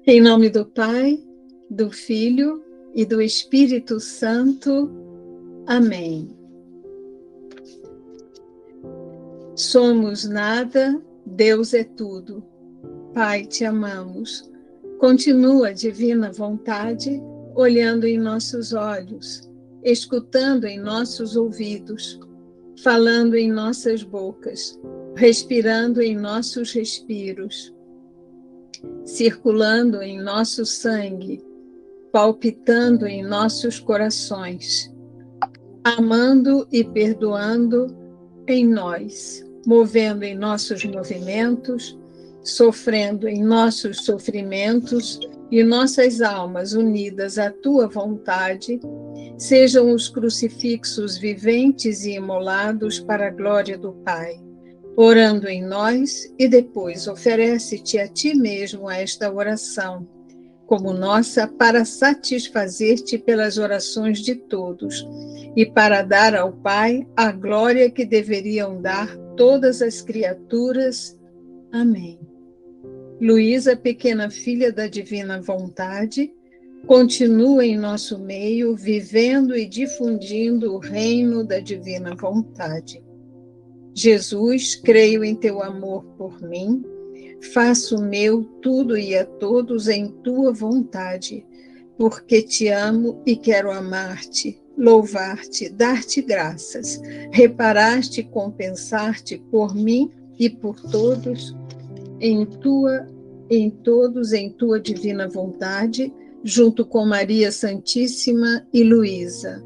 Em nome do Pai, do Filho e do Espírito Santo. Amém. Somos nada, Deus é tudo. Pai, te amamos. Continua a divina vontade olhando em nossos olhos, escutando em nossos ouvidos, falando em nossas bocas, respirando em nossos respiros, circulando em nosso sangue, palpitando em nossos corações, amando e perdoando em nós, movendo em nossos movimentos, sofrendo em nossos sofrimentos e nossas almas unidas à tua vontade, sejam os crucifixos viventes e imolados para a glória do Pai. Orando em nós e depois oferece-te a ti mesmo esta oração, como nossa, para satisfazer-te pelas orações de todos e para dar ao Pai a glória que deveriam dar todas as criaturas. Amém. Luísa, pequena filha da divina vontade, continua em nosso meio, vivendo e difundindo o reino da divina vontade. Jesus, creio em teu amor por mim, faço meu tudo e a todos em tua vontade, porque te amo e quero amar-te, louvar-te, dar-te graças, reparar-te e compensar-te por mim e por todos em tua divina vontade, junto com Maria Santíssima e Luísa.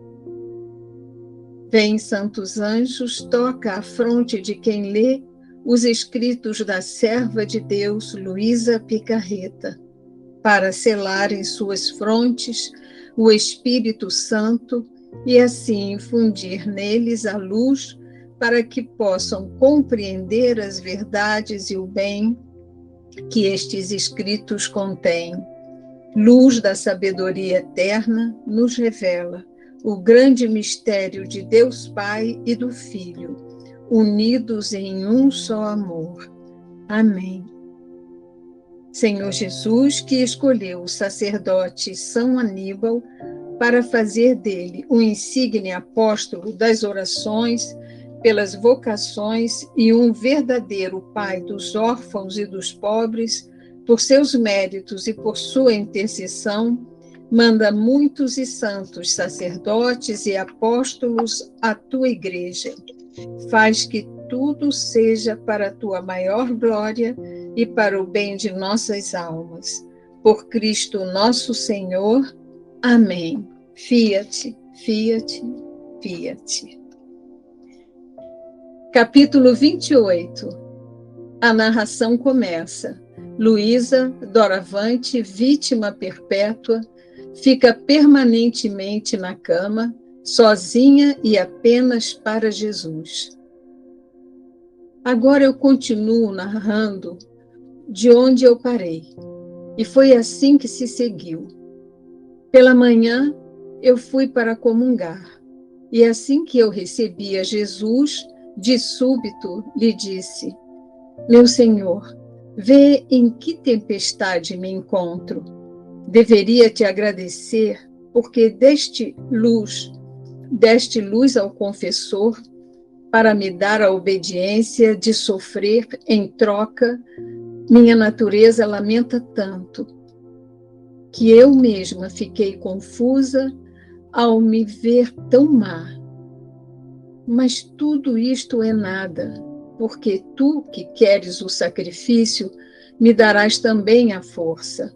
Vem, santos anjos, toca a fronte de quem lê os escritos da serva de Deus, Luísa Picarreta, para selar em suas frontes o Espírito Santo e assim infundir neles a luz para que possam compreender as verdades e o bem que estes escritos contêm. Luz da sabedoria eterna nos revela o grande mistério de Deus Pai e do Filho, unidos em um só amor. Amém. Senhor Jesus, que escolheu o sacerdote São Aníbal para fazer dele um insigne apóstolo das orações, pelas vocações e um verdadeiro pai dos órfãos e dos pobres, por seus méritos e por sua intercessão, manda muitos e santos sacerdotes e apóstolos à tua igreja. Faz que tudo seja para a tua maior glória e para o bem de nossas almas. Por Cristo nosso Senhor. Amém. Fiat, fiat, fiat. Capítulo 28. A narração começa. Luísa, doravante, vítima perpétua, fica permanentemente na cama, sozinha e apenas para Jesus. Agora eu continuo narrando de onde eu parei, e foi assim que se seguiu. Pela manhã, eu fui para comungar, e assim que eu recebi a Jesus, de súbito lhe disse: Meu Senhor, vê em que tempestade me encontro. Deveria te agradecer, porque deste luz ao confessor, para me dar a obediência de sofrer em troca. Minha natureza lamenta tanto, que eu mesma fiquei confusa ao me ver tão má. Mas tudo isto é nada, porque tu, que queres o sacrifício, me darás também a força.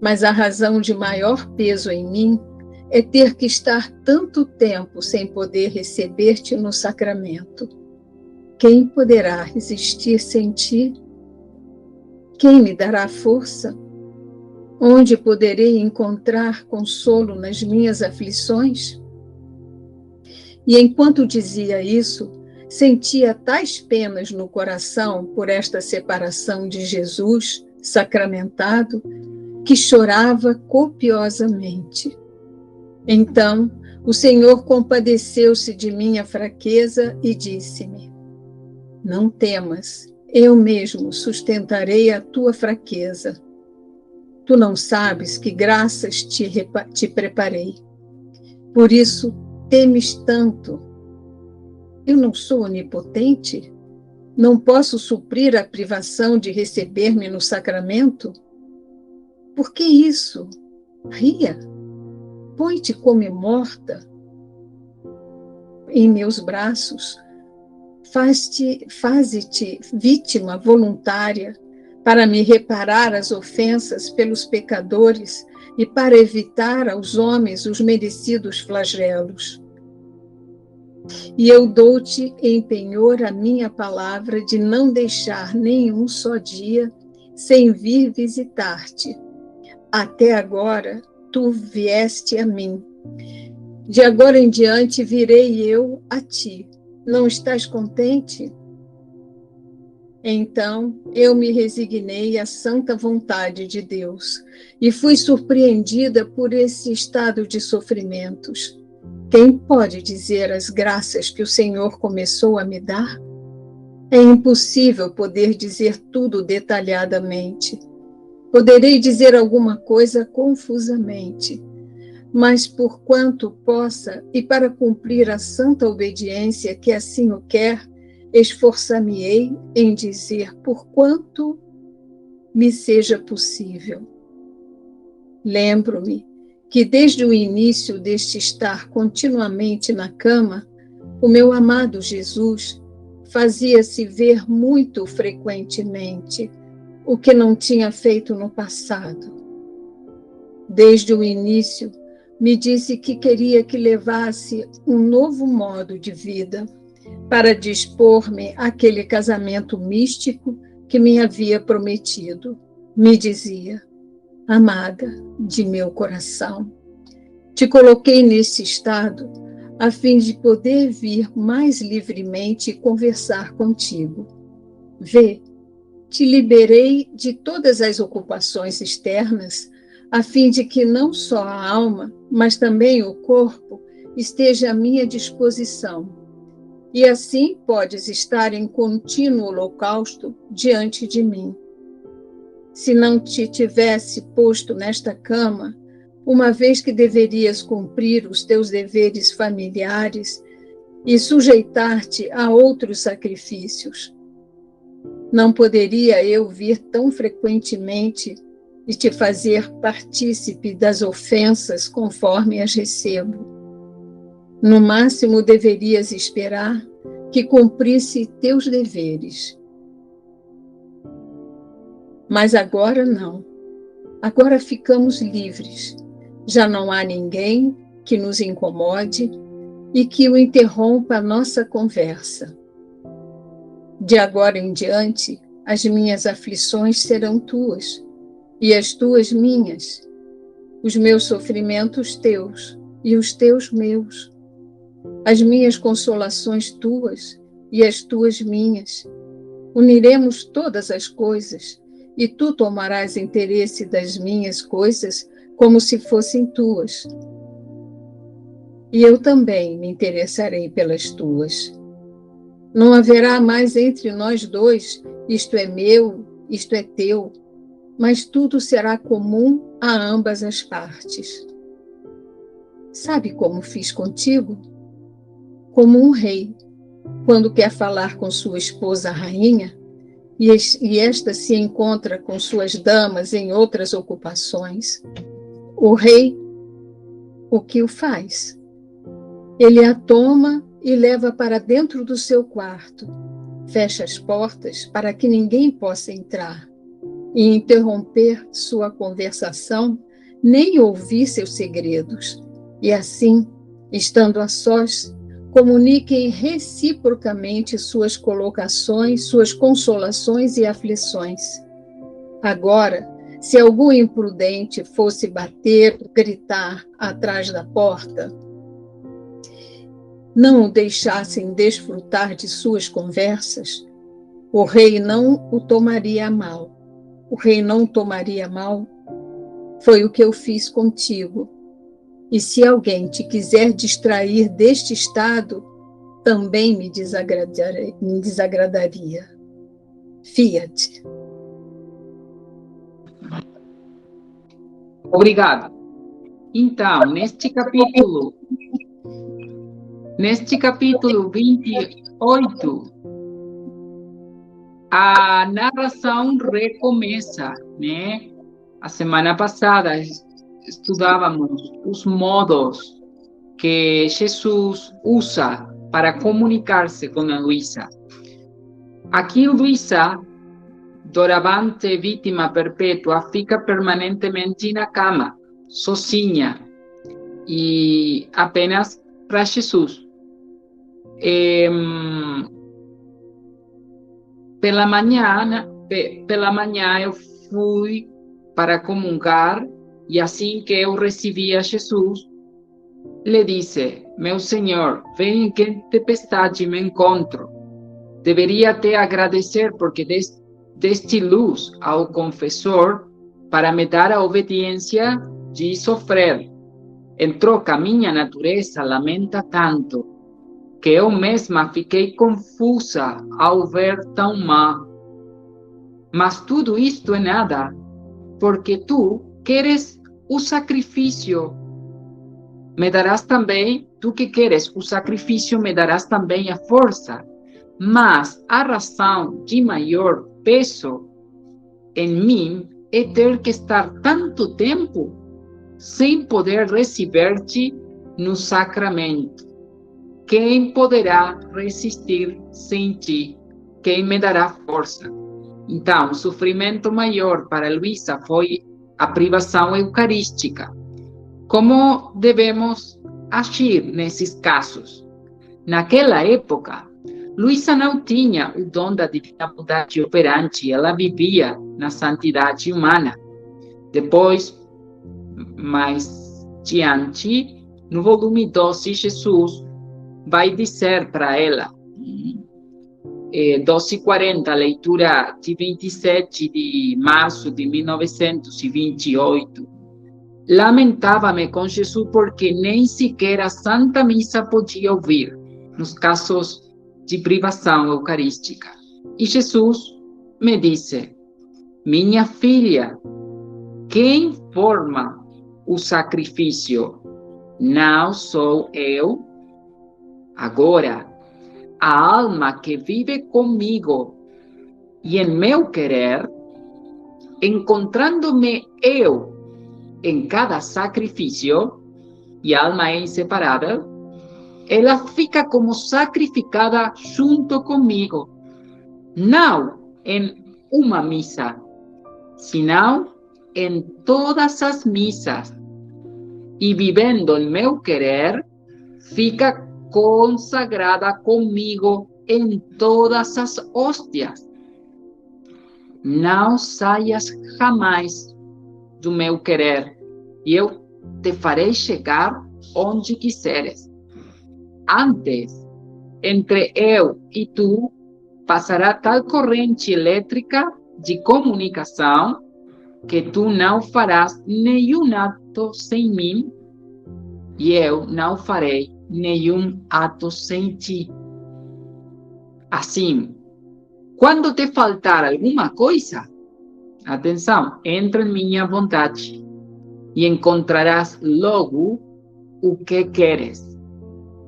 Mas a razão de maior peso em mim é ter que estar tanto tempo sem poder receber-te no sacramento. Quem poderá resistir sem ti? Quem me dará força? Onde poderei encontrar consolo nas minhas aflições? E enquanto dizia isso, sentia tais penas no coração por esta separação de Jesus, sacramentado, que chorava copiosamente. Então, o Senhor compadeceu-se de minha fraqueza e disse-me: Não temas, eu mesmo sustentarei a tua fraqueza. Tu não sabes que graças te preparei. Por isso temes tanto. Eu não sou onipotente? Não posso suprir a privação de receber-me no sacramento? Por que isso? Ria. Põe-te como morta em meus braços. Faze-te vítima voluntária para me reparar as ofensas pelos pecadores e para evitar aos homens os merecidos flagelos. E eu dou-te em penhor a minha palavra de não deixar nenhum só dia sem vir visitar-te. Até agora, tu vieste a mim. De agora em diante, virei eu a ti. Não estás contente? Então, eu me resignei à santa vontade de Deus e fui surpreendida por esse estado de sofrimentos. Quem pode dizer as graças que o Senhor começou a me dar? É impossível poder dizer tudo detalhadamente. Poderei dizer alguma coisa confusamente, mas por quanto possa e para cumprir a santa obediência que assim o quer, esforçar-me-ei em dizer por quanto me seja possível. Lembro-me que desde o início deste estar continuamente na cama, o meu amado Jesus fazia-se ver muito frequentemente, o que não tinha feito no passado. Desde o início, me disse que queria que levasse um novo modo de vida para dispor-me àquele casamento místico que me havia prometido. Me dizia: amada de meu coração, te coloquei nesse estado a fim de poder vir mais livremente conversar contigo. Vê, te liberei de todas as ocupações externas, a fim de que não só a alma, mas também o corpo esteja à minha disposição. E assim podes estar em contínuo holocausto diante de mim. Se não te tivesse posto nesta cama, uma vez que deverias cumprir os teus deveres familiares e sujeitar-te a outros sacrifícios, não poderia eu vir tão frequentemente e te fazer partícipe das ofensas conforme as recebo. No máximo deverias esperar que cumprisse teus deveres. Mas agora não. Agora ficamos livres. Já não há ninguém que nos incomode e que o interrompa a nossa conversa. De agora em diante, as minhas aflições serão tuas, e as tuas minhas, os meus sofrimentos teus, e os teus meus, as minhas consolações tuas, e as tuas minhas. Uniremos todas as coisas, e tu tomarás interesse das minhas coisas como se fossem tuas. E eu também me interessarei pelas tuas. Não haverá mais entre nós dois, isto é meu, isto é teu, mas tudo será comum a ambas as partes. Sabe como fiz contigo? Como um rei, quando quer falar com sua esposa a rainha, e esta se encontra com suas damas em outras ocupações. O rei, o que o faz? Ele a toma e leva para dentro do seu quarto, fecha as portas para que ninguém possa entrar e interromper sua conversação, nem ouvir seus segredos. E assim, estando a sós, comuniquem reciprocamente suas colocações, suas consolações e aflições. Agora, se algum imprudente fosse bater, gritar atrás da porta, não o deixassem desfrutar de suas conversas, o rei não o tomaria a mal. O rei não tomaria a mal. Foi o que eu fiz contigo. E se alguém te quiser distrair deste estado, também me desagradaria. Fiat. Obrigado. Então, neste capítulo 28, a narração recomeça, né? A semana passada estudávamos os modos que Jesus usa para comunicar-se com a Luísa. Aqui, Luísa, doravante vítima perpétua, fica permanentemente na cama, sozinha, e apenas para Jesus. Pela manhã eu fui para comungar, e assim que eu recebi a Jesus, lhe disse: meu Senhor, vem em que tempestade me encontro. Deveria te agradecer porque deste luz ao confessor para me dar a obediência de sofrer. Em troca, minha natureza lamenta tanto que eu mesma fiquei confusa ao ver tão má. Mas tudo isto é nada, porque tu queres o sacrifício. Me darás também, tu que queres o sacrifício, me darás também a força. Mas a razão de maior peso em mim é ter que estar tanto tempo sem poder receber-te no sacramento. Quem poderá resistir sem ti? Quem me dará força? Então, o sofrimento maior para Luísa foi a privação eucarística. Como devemos agir nesses casos? Naquela época, Luísa não tinha o dom da divina bondade operante, ela vivia na santidade humana. Depois, mais diante, no volume 12, Jesus vai dizer para ela, 12h40, leitura de 27 de março de 1928, lamentava-me com Jesus porque nem sequer a Santa Missa podia ouvir, nos casos de privação eucarística. E Jesus me disse: minha filha, quem forma o sacrifício não sou eu. Agora, a alma que vive comigo e em meu querer, encontrando-me eu em cada sacrifício, e a alma é inseparável, ela fica como sacrificada junto comigo, não em uma missa, senão em todas as missas, e vivendo em meu querer, fica consagrada comigo em todas as hóstias. Não saias jamais do meu querer, e eu te farei chegar onde quiseres. Antes, entre eu e tu, passará tal corrente elétrica de comunicação que tu não farás nenhum ato sem mim, e eu não farei nenhum ato sem ti. Assim, quando te faltar alguma coisa, atenção, entra em minha vontade e encontrarás logo o que queres.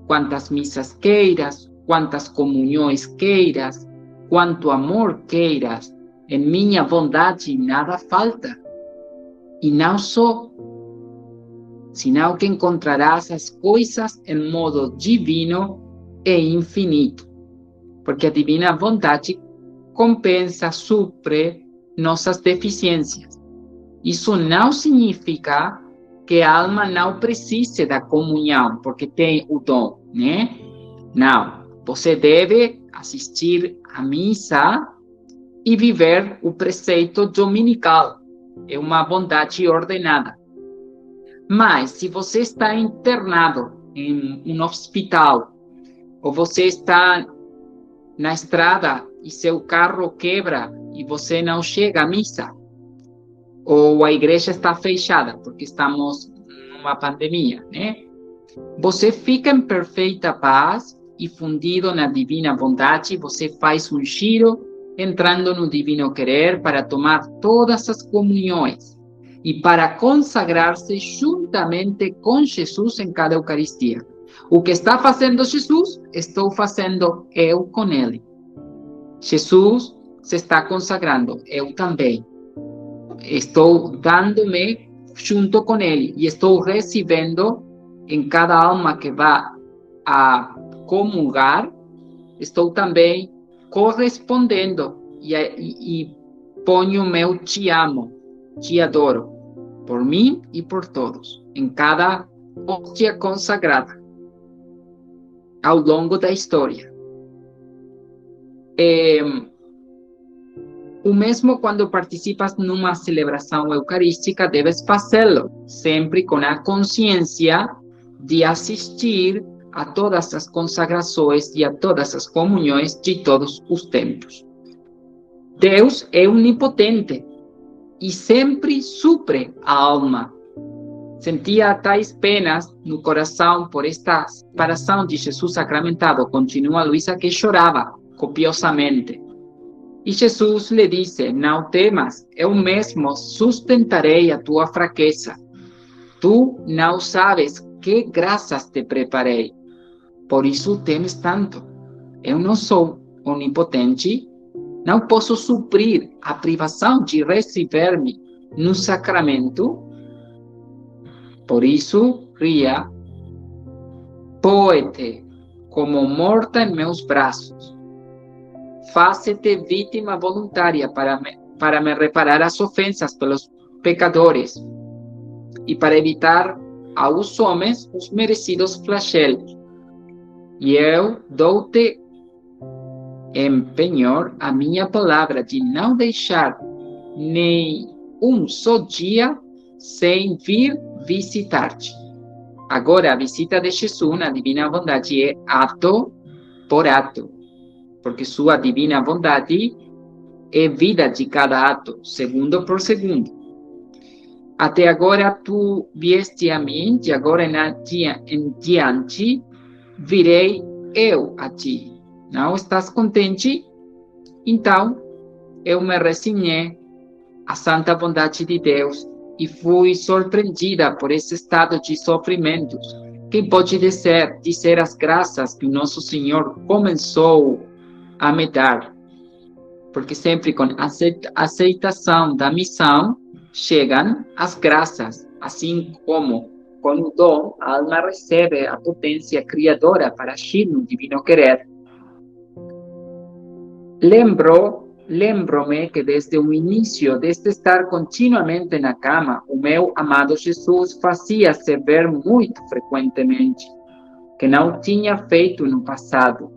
Quantas missas queiras, quantas comunhões queiras, quanto amor queiras, em minha vontade nada falta. E não só, senão que encontrarás as coisas em modo divino e infinito, porque a divina vontade compensa, supre nossas deficiências. Isso não significa que a alma não precise da comunhão, porque tem o dom, né? Não, você deve assistir à missa e viver o preceito dominical. É uma bondade ordenada. Mas, se você está internado em um hospital, ou você está na estrada e seu carro quebra e você não chega à missa, ou a igreja está fechada, porque estamos numa pandemia, né? Você fica em perfeita paz e fundido na divina vontade, você faz um giro entrando no divino querer para tomar todas as comunhões. e para consagrar-se juntamente com Jesus em cada Eucaristia. O que está fazendo Jesus, estou fazendo eu com ele. Jesus se está consagrando, eu também. Estou dando-me junto com ele e estou recebendo em cada alma que vai a comungar, estou também correspondendo e ponho meu te amo, te adoro, por mim e por todos, em cada hóstia consagrada, ao longo da história. O mesmo quando participas numa celebração eucarística, deves fazê-lo, sempre com a consciência de assistir a todas as consagrações e a todas as comunhões de todos os tempos. Deus é onipotente e sempre supre a alma. Sentia tais penas no coração por esta separação de Jesus sacramentado, continua Luísa, que chorava copiosamente. E Jesus lhe disse: não temas, eu mesmo sustentarei a tua fraqueza. Tu não sabes que graças te preparei, por isso temes tanto. Eu não sou onipotente, não posso suprir a privação de receber-me no sacramento, por isso ria, põe-te como morta em meus braços. Faze-te vítima voluntária para me reparar as ofensas pelos pecadores e para evitar aos homens os merecidos flagelos. E eu dou-te em penhor a minha palavra de não deixar nem um só dia sem vir visitar-te. Agora, a visita de Jesus na divina bondade é ato por ato, porque sua divina bondade é vida de cada ato, segundo por segundo. Até agora tu vieste a mim, de agora em diante virei eu a ti. Não estás contente? Então eu me resignei à santa bondade de Deus e fui surpreendida por esse estado de sofrimentos. Quem pode dizer as graças que o nosso Senhor começou a me dar? Porque sempre com aceitação da missão chegam as graças, assim como com o dom a alma recebe a potência criadora para agir no divino querer. Lembro-me que desde o início, desde estar continuamente na cama, o meu amado Jesus fazia-se ver muito frequentemente, que não tinha feito no passado.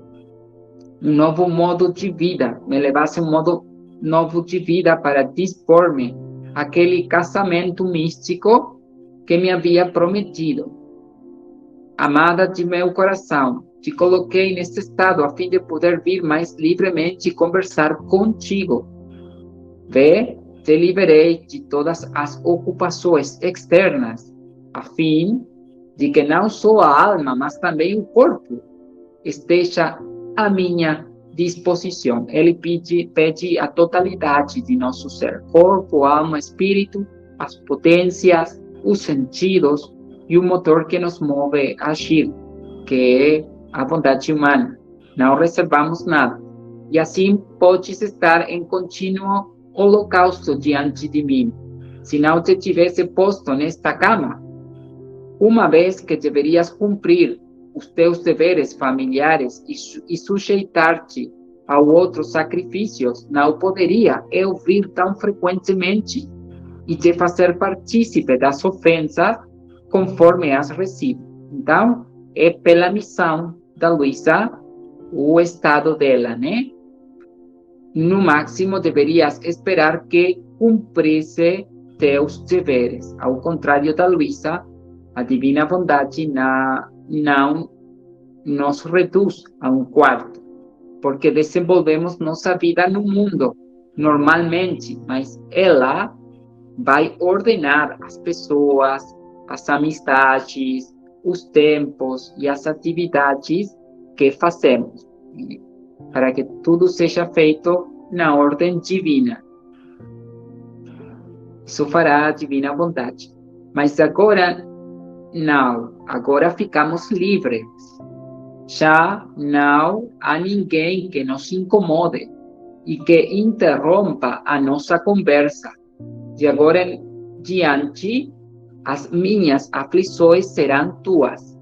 Um novo modo de vida, me levasse um modo novo de vida para dispor-me àquele casamento místico que me havia prometido. Amada de meu coração, te coloquei nesse estado a fim de poder vir mais livremente conversar contigo. Vê, te liberei de todas as ocupações externas, a fim de que não só a alma, mas também o corpo esteja à minha disposição. Ele pede a totalidade de nosso ser, corpo, alma, espírito, as potências, os sentidos e o motor que nos move a agir, que é a vontade humana. Não reservamos nada. E assim podes estar em contínuo holocausto diante de mim, se não te tivesse posto nesta cama, uma vez que deverias cumprir os teus deveres familiares e sujeitar-te a outros sacrifícios, não poderia eu vir tão frequentemente e te fazer partícipe das ofensas conforme as recebo. Então, é pela missão da Luísa o estado dela, né? No máximo, deverias esperar que cumprisse teus deveres. Ao contrário da Luísa, a divina bondade não nos reduz a um quarto, porque desenvolvemos nossa vida no mundo normalmente, mas ela vai ordenar as pessoas, as amizades, os tempos e as atividades que fazemos, para que tudo seja feito na ordem divina. Isso fará a divina bondade. Mas agora, não. Agora ficamos livres. Já não há ninguém que nos incomode e que interrompa a nossa conversa. De agora em diante, as minhas aflições serão tuas,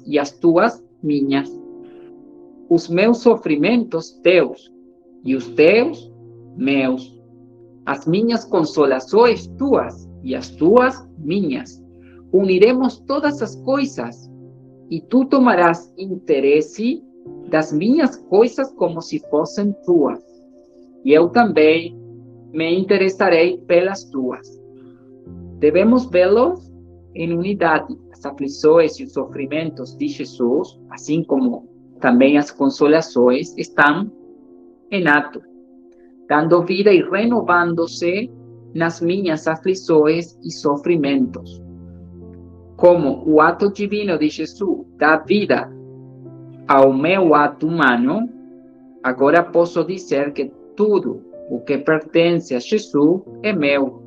e as tuas minhas. Os meus sofrimentos teus, e os teus meus. As minhas consolações tuas, e as tuas minhas. Uniremos todas as coisas, e tu tomarás interesse das minhas coisas como se fossem tuas. E eu também me interessarei pelas tuas. Devemos vê-los em unidade. As aflições e os sofrimentos de Jesus, assim como também as consolações, estão em ato, dando vida e renovando-se nas minhas aflições e sofrimentos. Como o ato divino de Jesus dá vida ao meu ato humano, agora posso dizer que tudo o que pertence a Jesus é meu.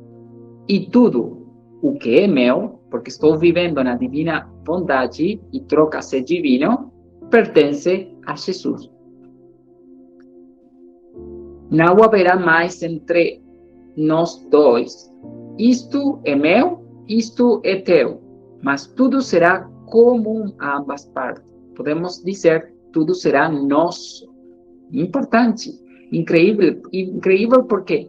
E tudo o que é meu, porque estou vivendo na divina bondade e troca-se divino, pertence a Jesus. Não haverá mais entre nós dois. Isto é meu, isto é teu. Mas tudo será comum a ambas partes. Podemos dizer, tudo será nosso. Importante, incrível porque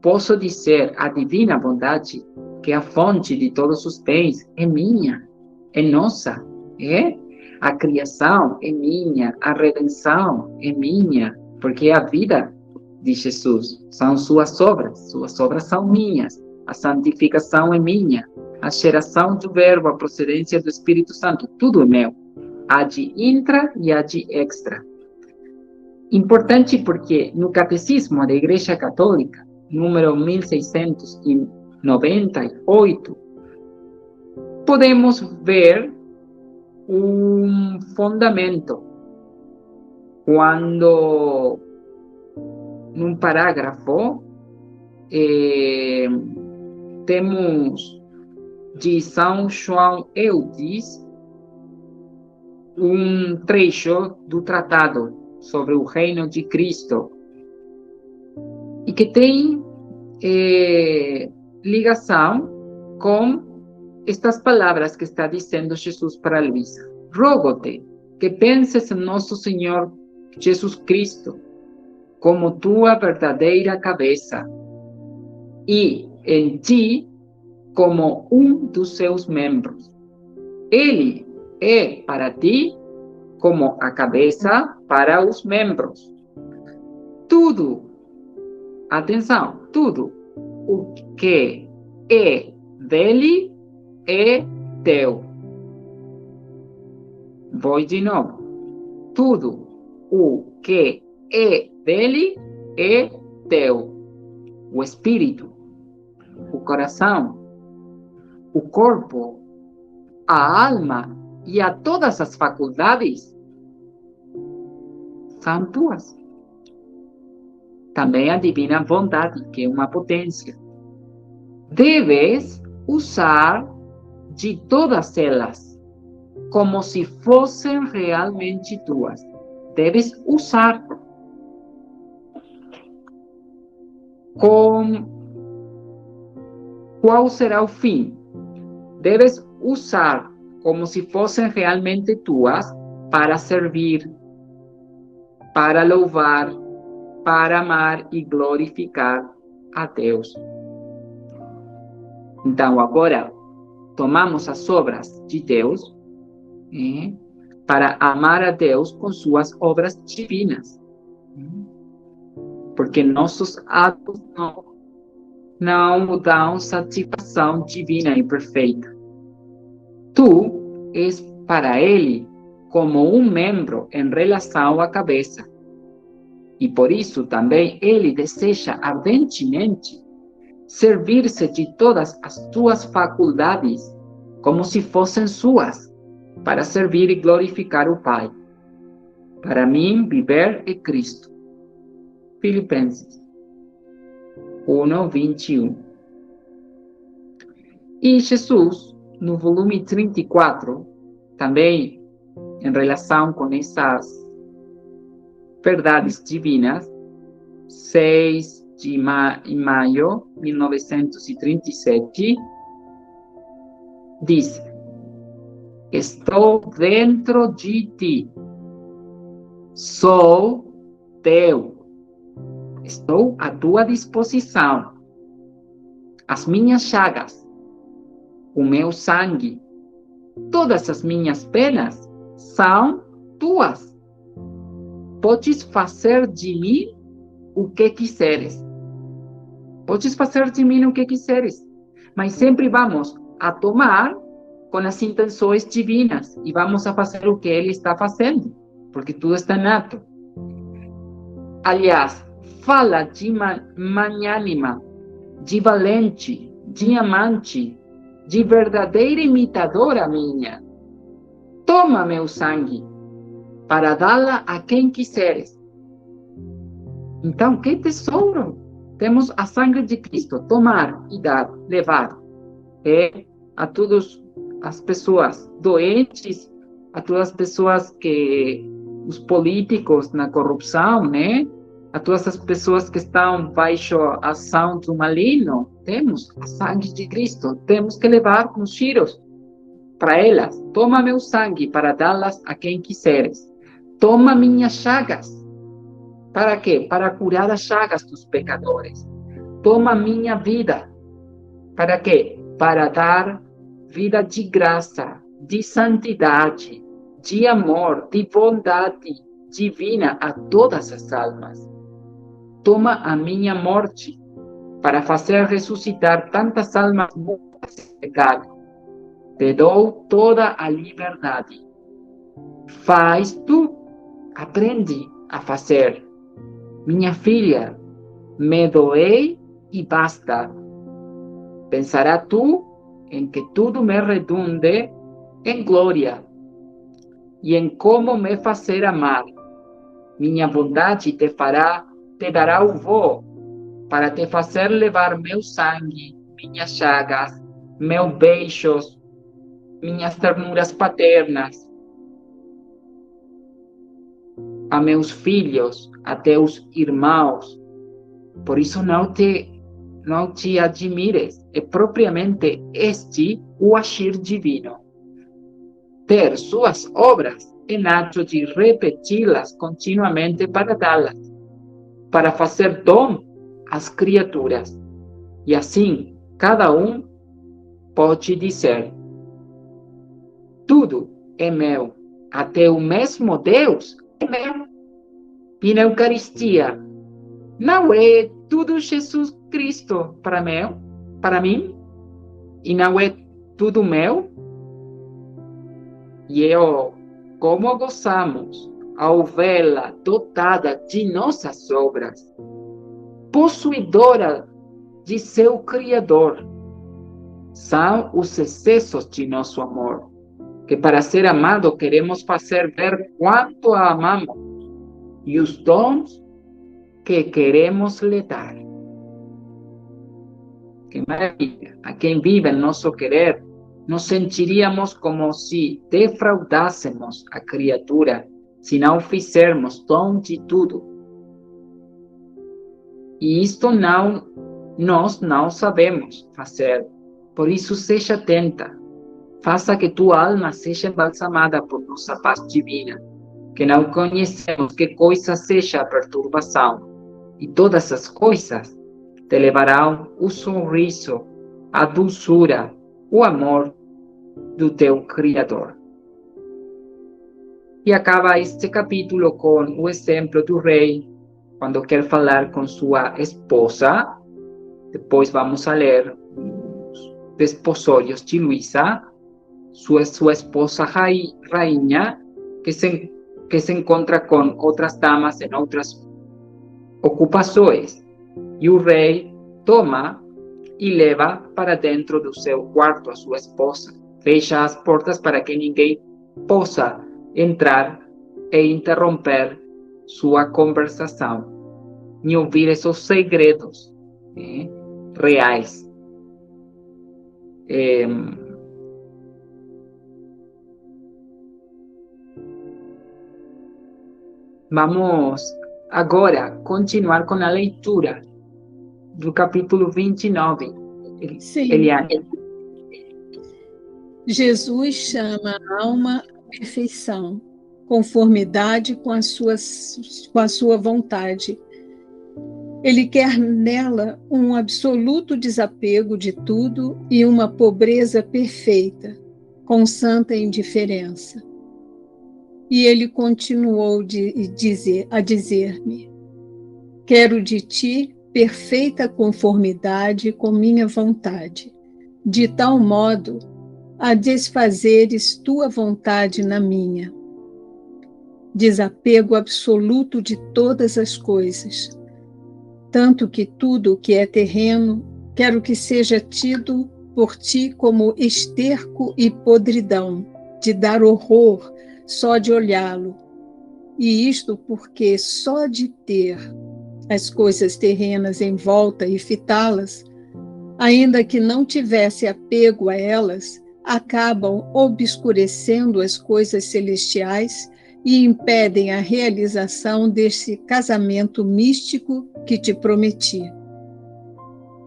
posso dizer a divina bondade que a fonte de todos os bens é minha, é nossa, é? A criação é minha, a redenção é minha, porque a vida de Jesus são suas obras são minhas, a santificação é minha, a geração do verbo, a procedência do Espírito Santo, tudo é meu, a de intra e a de extra. Importante porque no Catecismo da Igreja Católica, número 1698, podemos ver um fundamento quando, num parágrafo, temos de São João Eudes um trecho do tratado sobre o reino de Cristo e que tem ligação com estas palavras que está dizendo Jesus para Luísa. Rogo-te que penses em nosso Senhor Jesus Cristo como tua verdadeira cabeça e em ti como um dos seus membros. Ele é para ti como a cabeça para os membros. Tudo, atenção, tudo o que é dele é teu. Vou de novo. Tudo o que é dele é teu. O espírito, o coração, o corpo, a alma e a todas as faculdades são tuas. Também a divina bondade, que é uma potência. Deves usar de todas elas como se fossem realmente tuas. Deves usar qual será o fim? Deves usar como se fossem realmente tuas para servir, para louvar, para amar e glorificar a Deus. Então, agora, tomamos as obras de Deus para amar a Deus com suas obras divinas. Porque nossos atos não dão satisfação divina e perfeita. Tu és para Ele como um membro em relação à cabeça. E por isso também Ele deseja ardentemente servir-se de todas as tuas faculdades como se fossem suas, para servir e glorificar o Pai. Para mim, viver é Cristo. Filipenses 1:21. E Jesus, no volume 34, também em relação com essas verdades divinas, 6 de maio de 1937, diz: estou dentro de ti, sou teu, estou à tua disposição. As minhas chagas, o meu sangue, todas as minhas penas são tuas. Podes fazer de mim o que quiseres. Podes fazer de mim o que quiseres. Mas sempre vamos a tomar com as intenções divinas e vamos a fazer o que Ele está fazendo, porque tudo está nato. Aliás, fala de magnânima, de valente, de amante, de verdadeira imitadora minha. Toma meu sangue, para dá-la a quem quiseres. Então, que tesouro! Temos a sangue de Cristo, tomar e dar, levar. A todas as pessoas doentes, a todas as pessoas que, os políticos na corrupção, né? A todas as pessoas que estão baixo a ação do maligno, temos a sangue de Cristo, temos que levar com tiros para elas. Toma meu sangue para dá-las a quem quiseres. Toma minhas chagas. Para quê? Para curar as chagas dos pecadores. Toma minha vida. Para quê? Para dar vida de graça, de santidade, de amor, de bondade divina a todas as almas. Toma a minha morte para fazer ressuscitar tantas almas mortas em pecado. Te dou toda a liberdade. Faz tu, aprende a fazer. Minha filha, me doei e basta. Pensará tu em que tudo me redunde em glória e em como me fazer amar. Minha bondade te dará o voo para te fazer levar meu sangue, minhas chagas, meus beijos, minhas ternuras paternas a meus filhos, a teus irmãos. Por isso não te admires, é propriamente este o agir divino. Ter suas obras em ato de repeti-las continuamente para dá-las, para fazer dom às criaturas. E assim, cada um pode dizer: tudo é meu, até o mesmo Deus é meu. E na Eucaristia, não é tudo Jesus Cristo para mim, e não é tudo meu? E como gozamos ao vê-la dotada de nossas obras, possuidora de seu Criador. São os excessos de nosso amor, que para ser amado queremos fazer ver quanto a amamos, e os dons que queremos lhe dar. Que maravilha! A quem vive em nosso querer, nos sentiríamos como se defraudássemos a criatura, se não fizermos dom de tudo. E isto nós não sabemos fazer. Por isso, seja atenta. Faça que tua alma seja embalsamada por nossa paz divina, que não conhecemos que coisa seja a perturbação, e todas as coisas te levarão o sorriso, a doçura, o amor do teu Criador. E acaba este capítulo com o exemplo do rei, quando quer falar com sua esposa. Depois vamos a ler os desposórios de Luísa, sua esposa rainha, que se encontra com outras damas em outras ocupações. E o rei toma e leva para dentro do seu quarto a sua esposa. Fecha as portas para que ninguém possa entrar e interromper sua conversação, nem ouvir esses segredos reais. Vamos agora continuar com a leitura do capítulo 29. Sim. Eliane. Jesus chama a alma à perfeição, conformidade com a sua vontade. Ele quer nela um absoluto desapego de tudo e uma pobreza perfeita, com santa indiferença. E ele continuou a dizer-me: quero de ti perfeita conformidade com minha vontade, de tal modo a desfazeres tua vontade na minha. Desapego absoluto de todas as coisas, tanto que tudo o que é terreno, quero que seja tido por ti como esterco e podridão, de dar horror só de olhá-lo. E isto porque só de ter as coisas terrenas em volta e fitá-las, ainda que não tivesse apego a elas, acabam obscurecendo as coisas celestiais e impedem a realização desse casamento místico que te prometi.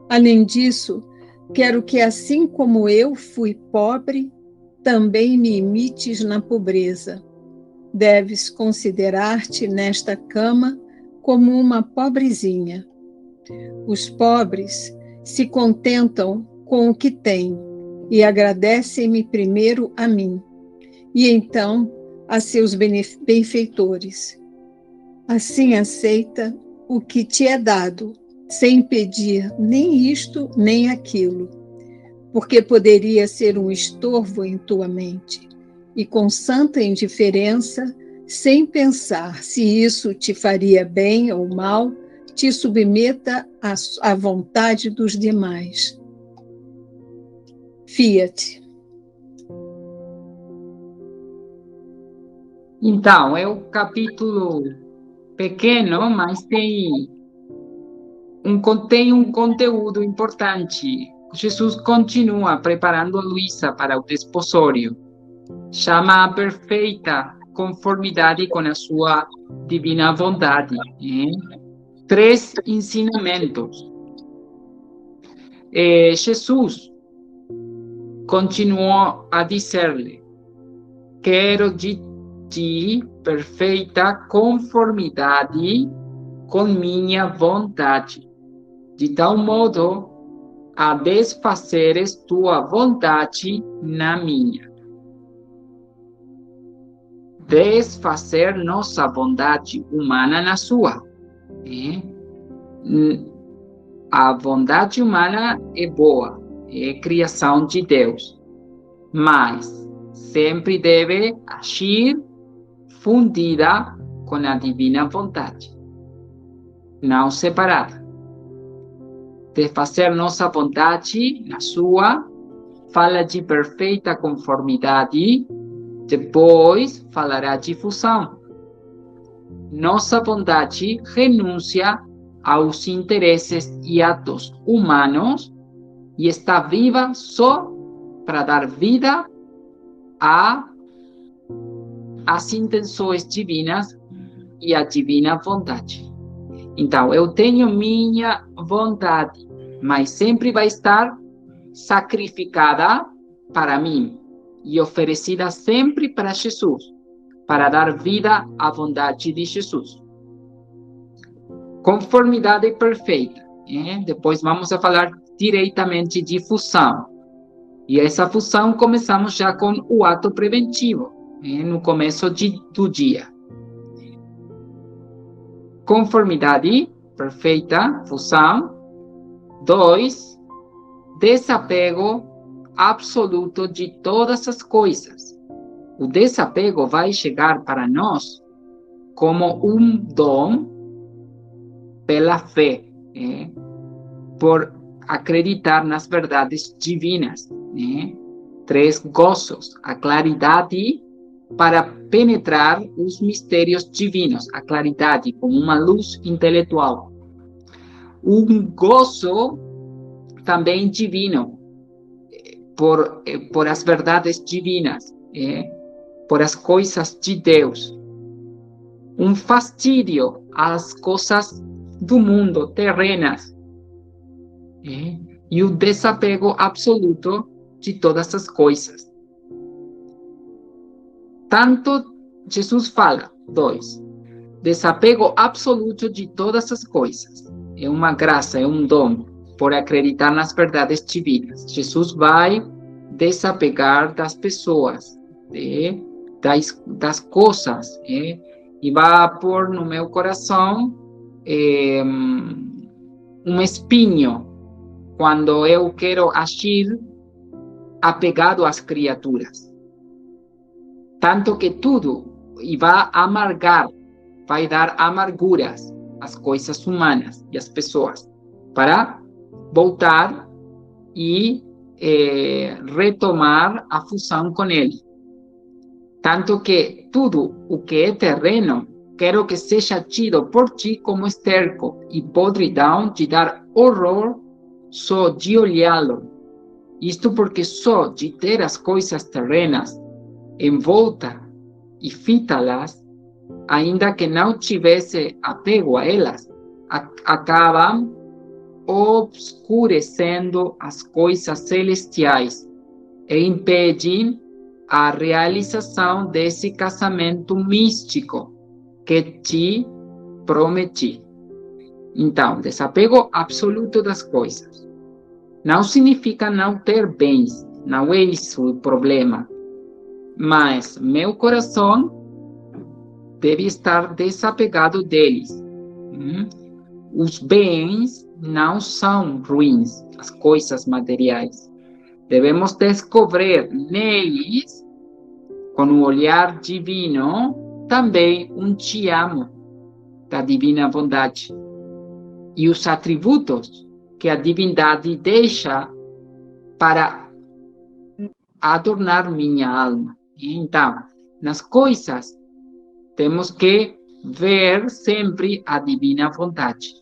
Além disso, quero que, assim como eu fui pobre, também me imites na pobreza. Deves considerar-te nesta cama como uma pobrezinha. Os pobres se contentam com o que têm e agradecem-me primeiro a mim, e então a seus benfeitores. Assim aceita o que te é dado, sem pedir nem isto nem aquilo, porque poderia ser um estorvo em tua mente, e com santa indiferença, sem pensar se isso te faria bem ou mal, te submeta à vontade dos demais. Fiat. Então, é um capítulo pequeno, mas tem um conteúdo importante. Jesus continua preparando a Luísa para o desposório. Chama a perfeita conformidade com a sua divina vontade. 3 ensinamentos. Jesus continuou a dizer-lhe: quero de ti perfeita conformidade com minha vontade, de tal modo a desfazeres tua vontade na minha. Desfazer nossa vontade humana na sua. A vontade humana é boa, é criação de Deus, mas sempre deve agir fundida com a divina vontade, não separada. Desfazer nossa vontade na sua, fala de perfeita conformidade, depois falará de fusão. Nossa vontade renuncia aos interesses e atos humanos e está viva só para dar vida às intenções divinas e à divina vontade. Então, eu tenho minha vontade, mas sempre vai estar sacrificada para mim e oferecida sempre para Jesus, para dar vida à vontade de Jesus. Conformidade perfeita. Depois vamos a falar diretamente de fusão. E essa fusão começamos já com o ato preventivo, no começo do dia. Conformidade perfeita, fusão. 2, desapego absoluto de todas as coisas. O desapego vai chegar para nós como um dom pela fé, por acreditar nas verdades divinas. 3 gozos, a claridade para penetrar os mistérios divinos, a claridade como uma luz intelectual. Um gozo também divino, por as verdades divinas, por as coisas de Deus. Um fastídio às coisas do mundo, terrenas, e o desapego absoluto de todas as coisas. Tanto Jesus fala, 2, desapego absoluto de todas as coisas. É uma graça, é um dom, por acreditar nas verdades divinas. Jesus vai desapegar das pessoas, das coisas, e vai pôr no meu coração um espinho quando eu quero agir apegado às criaturas. Tanto que tudo, e vai amargar, vai dar amarguras às coisas humanas e às pessoas, para voltar e retomar a fusão com ele. Tanto que tudo o que é terreno, quero que seja tido por ti como esterco e podridão de dar horror só de olhá-lo. Isto porque só de ter as coisas terrenas em volta e fitá-las, ainda que não tivesse apego a elas, acabam obscurecendo as coisas celestiais e impedem a realização desse casamento místico que te prometi. Então, desapego absoluto das coisas. Não significa não ter bens, não é isso o problema. Mas meu coração deve estar desapegado deles. Os bens não são ruins, as coisas materiais. Devemos descobrir neles, com o olhar divino, também um te amo da divina bondade e os atributos que a divindade deixa para adornar minha alma. Então, nas coisas, temos que ver sempre a divina vontade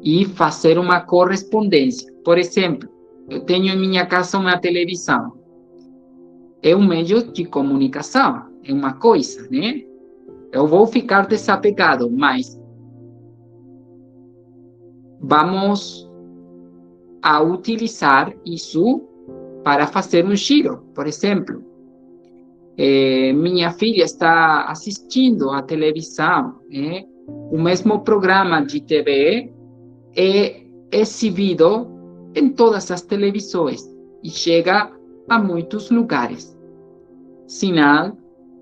e fazer uma correspondência. Por exemplo, eu tenho em minha casa uma televisão. É um meio de comunicação, é uma coisa, né? Eu vou ficar desapegado, mas vamos a utilizar isso para fazer um giro. Por exemplo, minha filha está assistindo à televisão, o mesmo programa de TV é exibido em todas as televisões e chega a muitos lugares. Sinal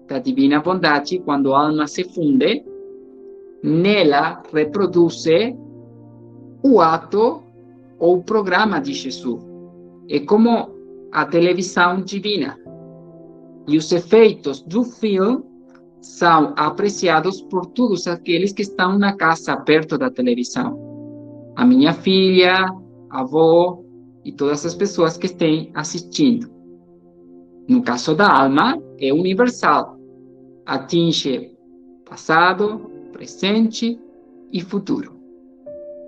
da divina bondade, quando a alma se funde, nela reproduz o ato ou o programa de Jesus. É como a televisão divina. E os efeitos do filme são apreciados por todos aqueles que estão na casa perto da televisão. A minha filha, a avó e todas as pessoas que estão assistindo. No caso da alma, é universal. Atinge passado, presente e futuro.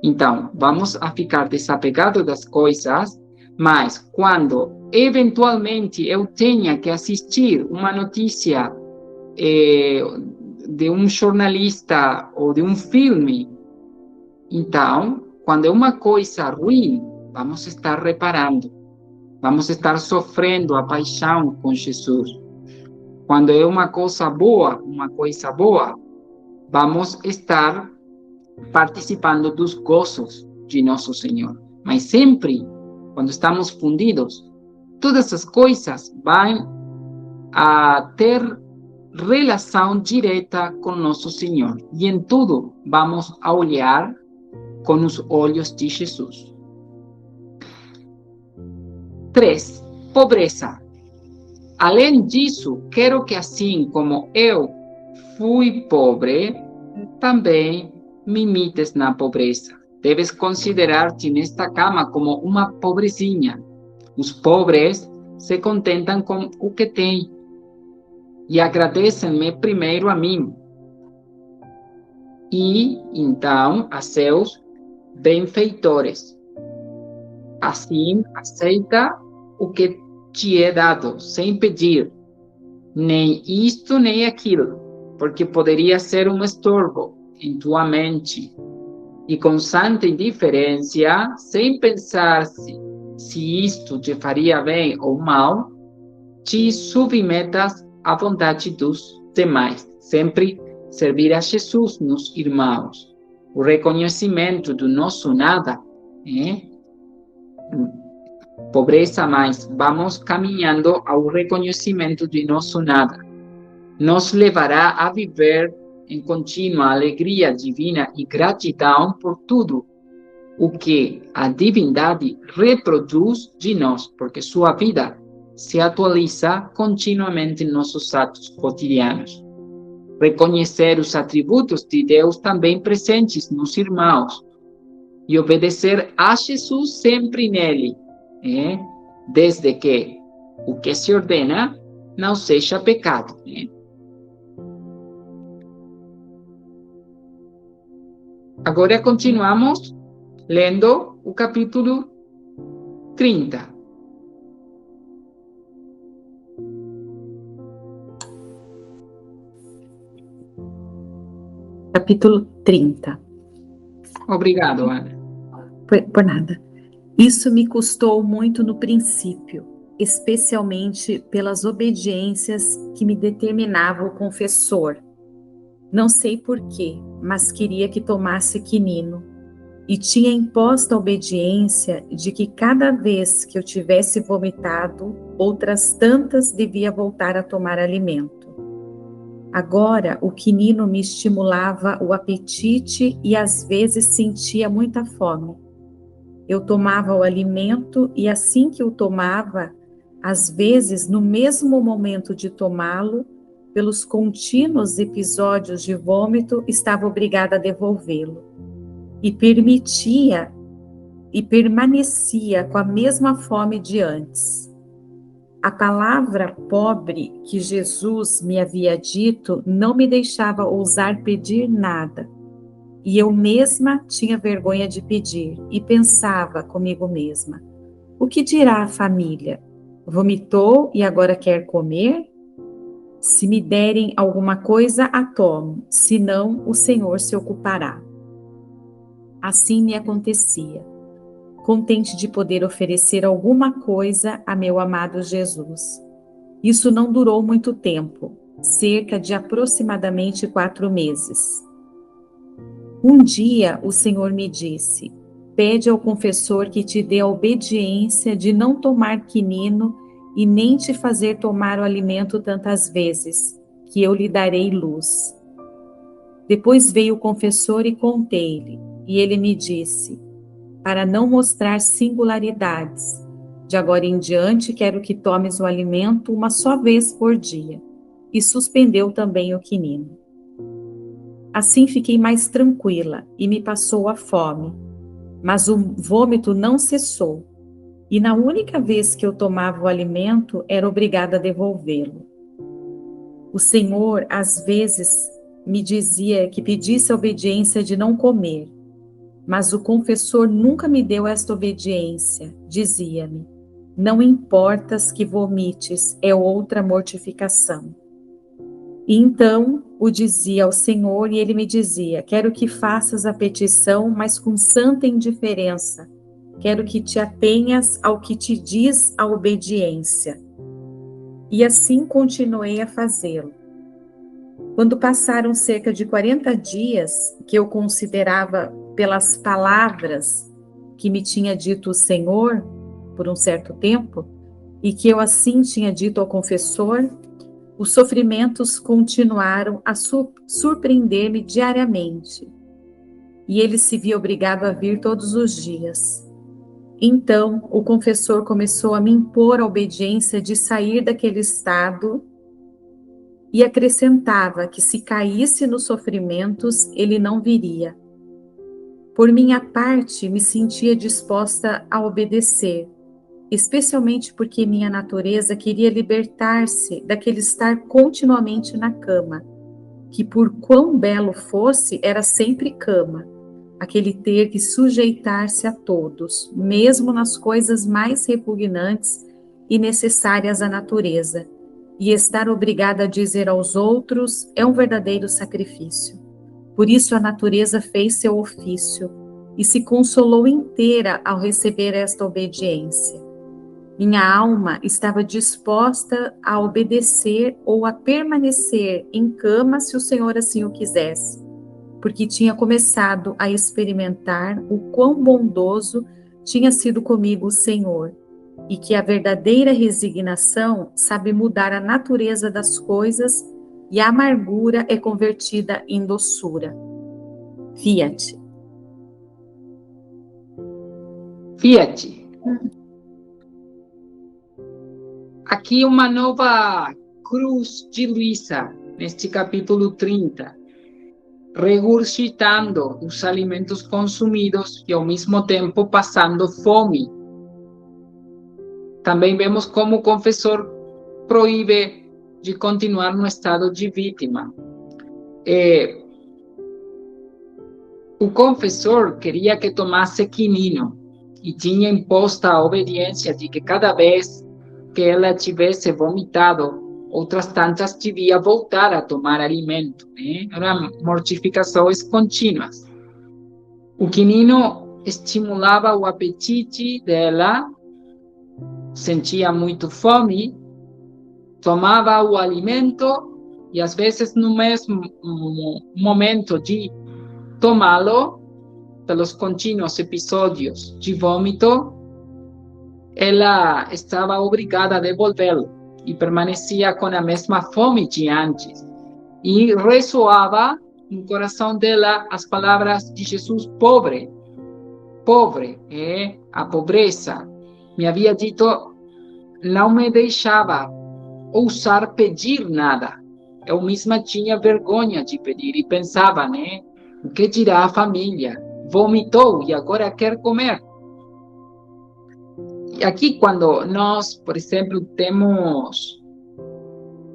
Então, vamos a ficar desapegados das coisas, mas quando eventualmente eu tenha que assistir uma notícia de um jornalista ou de um filme, então, quando é uma coisa ruim, vamos estar reparando, vamos estar sofrendo a paixão com Jesus. Quando é uma coisa boa, vamos estar participando dos gozos de nosso Senhor. Mas sempre, quando estamos fundidos, todas as coisas vão a ter relação direta com nosso Senhor. E em tudo, vamos a olhar com os olhos de Jesus. 3. Pobreza. Além disso, quero que assim como eu fui pobre, também me imites na pobreza. Deves considerar-te nesta cama como uma pobrezinha. Os pobres se contentam com o que têm e agradecem-me primeiro a mim e então a seus benfeitores. Assim, aceita o que te é dado sem pedir, nem isto nem aquilo, porque poderia ser um estorvo em tua mente. E com santa indiferença, sem pensar se isto te faria bem ou mal, te submetas à vontade dos demais. Sempre servir a Jesus nos irmãos. O reconhecimento do nosso nada, pobreza, mas vamos caminhando ao reconhecimento de nosso nada. Nos levará a viver em contínua alegria divina e gratidão por tudo o que a divindade reproduz de nós, porque sua vida se atualiza continuamente em nossos atos cotidianos. Reconhecer os atributos de Deus também presentes nos irmãos e obedecer a Jesus sempre nele, desde que o que se ordena não seja pecado. Agora continuamos lendo o capítulo 30. Capítulo 30. Obrigado, Ana. Por nada. Isso me custou muito no princípio, especialmente pelas obediências que me determinava o confessor. Não sei porquê, mas queria que tomasse quinino, e tinha imposto a obediência de que cada vez que eu tivesse vomitado, outras tantas devia voltar a tomar alimento. Agora, o quinino me estimulava o apetite e às vezes sentia muita fome. Eu tomava o alimento e assim que o tomava, às vezes, no mesmo momento de tomá-lo, pelos contínuos episódios de vômito, estava obrigada a devolvê-lo. E permanecia com a mesma fome de antes. A palavra pobre que Jesus me havia dito não me deixava ousar pedir nada. E eu mesma tinha vergonha de pedir e pensava comigo mesma: o que dirá a família? Vomitou e agora quer comer? Se me derem alguma coisa, a tomo, senão o Senhor se ocupará. Assim me acontecia, contente de poder oferecer alguma coisa a meu amado Jesus. Isso não durou muito tempo, cerca de aproximadamente 4 meses. Um dia o Senhor me disse: pede ao confessor que te dê a obediência de não tomar quinino e nem te fazer tomar o alimento tantas vezes, que eu lhe darei luz. Depois veio o confessor e contei-lhe, e ele me disse: para não mostrar singularidades, de agora em diante quero que tomes o alimento uma só vez por dia. E suspendeu também o quinino. Assim fiquei mais tranquila e me passou a fome, mas o vômito não cessou, e na única vez que eu tomava o alimento era obrigada a devolvê-lo. O Senhor às vezes me dizia que pedisse a obediência de não comer, mas o confessor nunca me deu esta obediência. Dizia-me: não importas que vomites, é outra mortificação. E então o dizia ao Senhor e ele me dizia: quero que faças a petição, mas com santa indiferença. Quero que te atenhas ao que te diz a obediência. E assim continuei a fazê-lo. Quando passaram cerca de 40 dias, que eu considerava pelas palavras que me tinha dito o Senhor, por um certo tempo, e que eu assim tinha dito ao confessor, os sofrimentos continuaram a surpreender-me diariamente, e ele se via obrigado a vir todos os dias. Então, o confessor começou a me impor a obediência de sair daquele estado e acrescentava que se caísse nos sofrimentos, ele não viria. Por minha parte, me sentia disposta a obedecer, especialmente porque minha natureza queria libertar-se daquele estar continuamente na cama, que por quão belo fosse, era sempre cama, aquele ter que sujeitar-se a todos, mesmo nas coisas mais repugnantes e necessárias à natureza, e estar obrigada a dizer aos outros é um verdadeiro sacrifício. Por isso a natureza fez seu ofício e se consolou inteira ao receber esta obediência. Minha alma estava disposta a obedecer ou a permanecer em cama se o Senhor assim o quisesse, porque tinha começado a experimentar o quão bondoso tinha sido comigo o Senhor, e que a verdadeira resignação sabe mudar a natureza das coisas e a amargura é convertida em doçura. Fiat. Fiat. Aqui uma nova cruz de Luísa, neste capítulo 30, regurgitando os alimentos consumidos e ao mesmo tempo passando fome. Também vemos como o confessor proíbe de continuar no estado de vítima. O confessor queria que tomasse quinino e tinha imposta a obediência de que cada vez que ela tivesse vomitado, outras tantas devia voltar a tomar alimento, né? Eram mortificações contínuas. O quinino estimulava o apetite dela, sentia muito fome, tomava o alimento e às vezes no mesmo momento de tomá-lo, pelos contínuos episódios de vômito, ela estava obrigada a devolvê-lo e permanecia com a mesma fome de antes. E ressoava no coração dela as palavras de Jesus: pobre, pobre, a pobreza. Me havia dito, não me deixava ousar pedir nada. Eu mesma tinha vergonha de pedir e pensava, né? O que dirá a família? Vomitou e agora quer comer. E aqui, quando nós, por exemplo, temos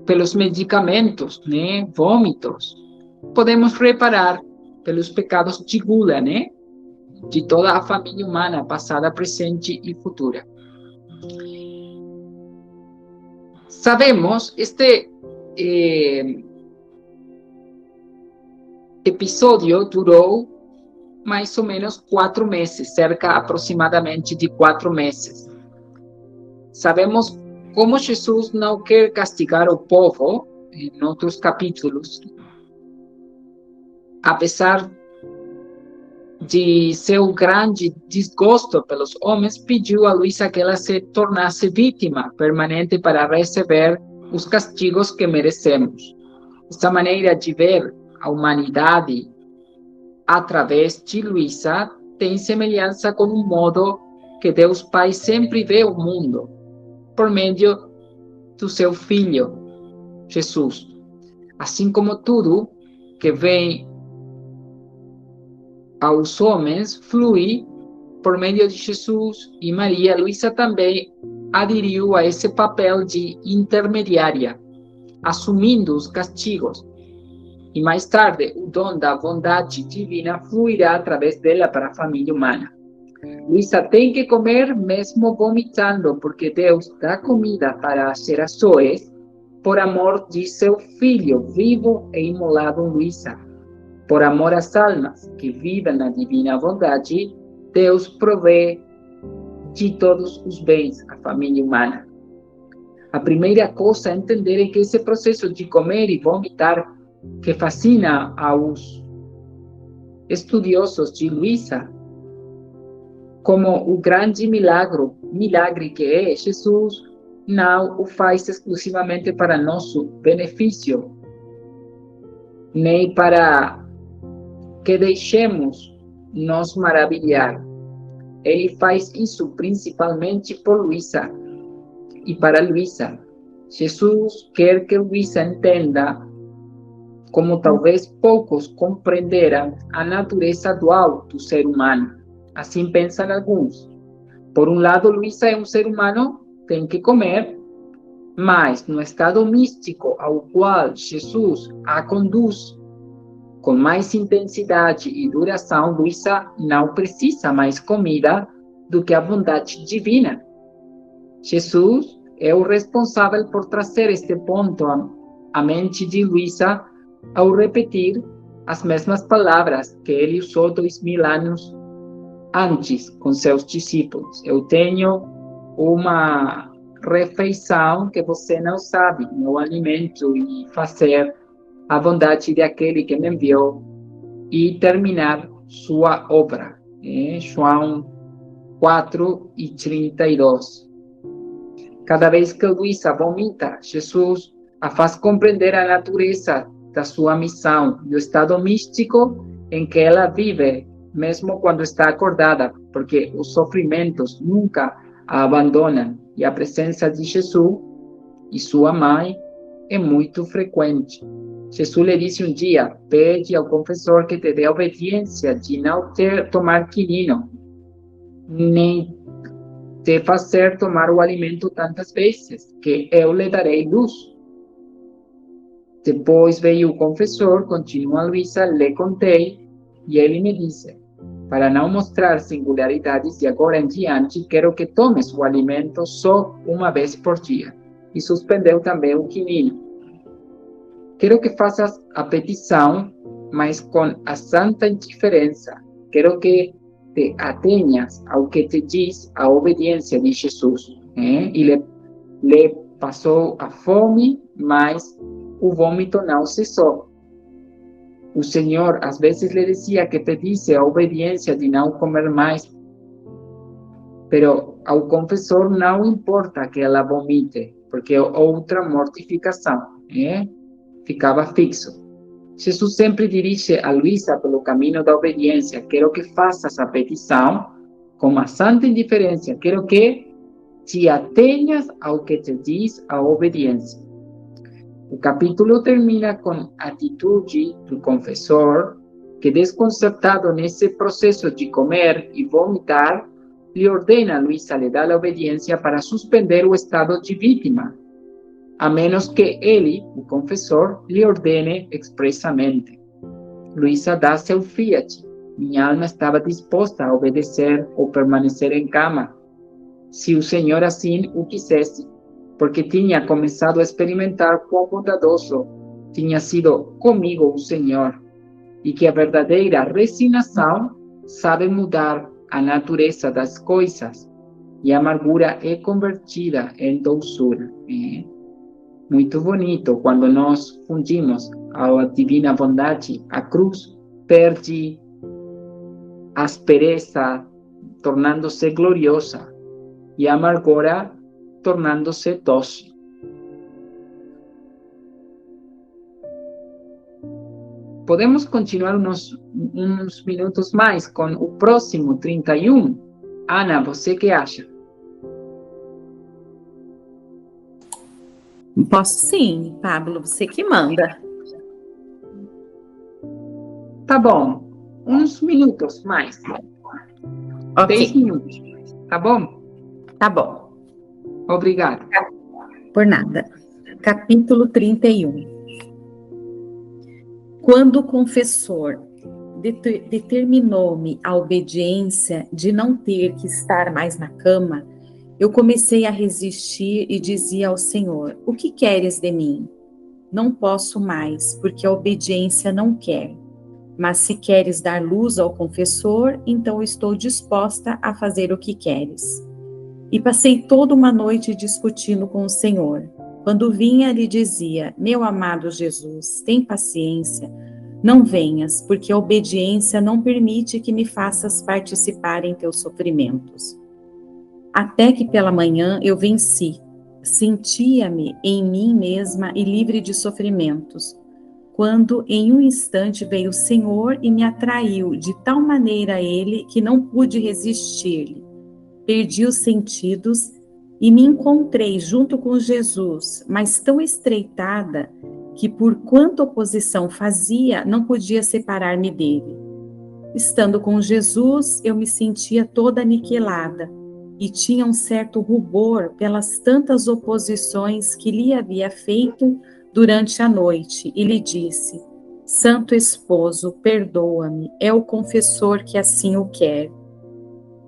pelos medicamentos, né, vômitos, podemos reparar pelos pecados de gula, né, de toda a família humana, passada, presente e futura. Sabemos, este episódio durou mais ou menos 4 meses, cerca aproximadamente de 4 meses. Sabemos como Jesus não quer castigar o povo, em outros capítulos, apesar de seu grande desgosto pelos homens, pediu a Luísa que ela se tornasse vítima permanente para receber os castigos que merecemos. Esta maneira de ver a humanidade através de Luísa tem semelhança com o modo que Deus Pai sempre vê o mundo, por meio do seu Filho, Jesus. Assim como tudo que vem aos homens flui por meio de Jesus e Maria, Luísa também aderiu a esse papel de intermediária, assumindo os castigos. E mais tarde, o dom da bondade divina fluirá através dela para a família humana. Luísa tem que comer mesmo vomitando, porque Deus dá comida para as gerações por amor de seu Filho vivo e imolado em Luísa. Por amor às almas que vivem na divina bondade, Deus provê de todos os bens à família humana. A primeira coisa a entender é que esse processo de comer e vomitar que fascina aos estudiosos de Luísa, como o grande milagre que é Jesus, não o faz exclusivamente para nosso benefício, nem para que deixemos nos maravilhar. Ele faz isso principalmente por Luísa e para Luísa. Jesus quer que Luísa entenda, como talvez poucos compreenderam, a natureza dual do ser humano. Assim pensam alguns. Por um lado, Luísa é um ser humano, tem que comer, mas no estado místico ao qual Jesus a conduz com mais intensidade e duração, Luísa não precisa mais comida do que a bondade divina. Jesus é o responsável por trazer este ponto à mente de Luísa ao repetir as mesmas palavras que ele usou 2000 anos antes com seus discípulos. Eu tenho uma refeição que você não sabe, meu alimento, e fazer a vontade daquele que me enviou e terminar sua obra. João 4:32. Cada vez que Luísa vomita, Jesus a faz compreender a natureza da sua missão e o estado místico em que ela vive, mesmo quando está acordada, porque os sofrimentos nunca a abandonam e a presença de Jesus e sua mãe é muito frequente. Jesus lhe disse um dia: pede ao confessor que te dê a obediência de não tomar quinino, nem te fazer tomar o alimento tantas vezes, que eu lhe darei luz. Depois veio o confessor, continua Luísa, lhe contei, e ele me disse: para não mostrar singularidades de agora em diante, quero que tomes o alimento só uma vez por dia. E suspendeu também o quinino. Quero que faças a petição, mas com a santa indiferença. Quero que te atenhas ao que te diz a obediência de Jesus. E lhe passou a fome, mas o vômito não cessou. O Senhor às vezes lhe dizia que pedisse a obediência de não comer mais, pero ao confessor não importa que ela vomite, porque é outra mortificação. Ficava fixo. Jesus sempre dirige a Luísa pelo caminho da obediência. Quero que faças a petição com uma santa indiferença. Quero que te atenhas ao que te diz a obediência. O capítulo termina com a atitude do confessor, que, desconcertado nesse processo de comer e vomitar, lhe ordena a Luísa lhe dar a obediência para suspender o estado de vítima, a menos que ele, o confessor, lhe ordene expressamente. Luísa dá seu fiat. Minha alma estava disposta a obedecer ou permanecer em cama, se o Senhor assim o quisesse, porque tinha começado a experimentar quão bondadoso tinha sido comigo o Senhor, e que a verdadeira resignação sabe mudar a natureza das coisas, e a amargura é convertida em doçura. Muito bonito quando nós fundimos a divina bondade. A cruz perde aspereza, tornando-se gloriosa, e a amargura tornando-se doce. Podemos continuar uns minutos mais com o próximo 31. Ana, você que acha? Posso sim, Pablo, você que manda. Tá bom, uns minutos mais. Ok. 10 minutos, tá bom? Tá bom. Obrigado. Por nada. Capítulo 31. Quando o confessor determinou-me a obediência de não ter que estar mais na cama, eu comecei a resistir e dizia ao Senhor: o que queres de mim? Não posso mais, porque a obediência não quer. Mas se queres dar luz ao confessor, então estou disposta a fazer o que queres. E passei toda uma noite discutindo com o Senhor. Quando vinha, lhe dizia: meu amado Jesus, tem paciência, não venhas, porque a obediência não permite que me faças participar em teus sofrimentos. Até que pela manhã eu venci, sentia-me em mim mesma e livre de sofrimentos, quando em um instante veio o Senhor e me atraiu de tal maneira a Ele que não pude resistir-lhe. Perdi os sentidos e me encontrei junto com Jesus, mas tão estreitada que, por quanta oposição fazia, não podia separar-me dele. Estando com Jesus, eu me sentia toda aniquilada e tinha um certo rubor pelas tantas oposições que lhe havia feito durante a noite, e lhe disse: Santo esposo, perdoa-me, é o confessor que assim o quer.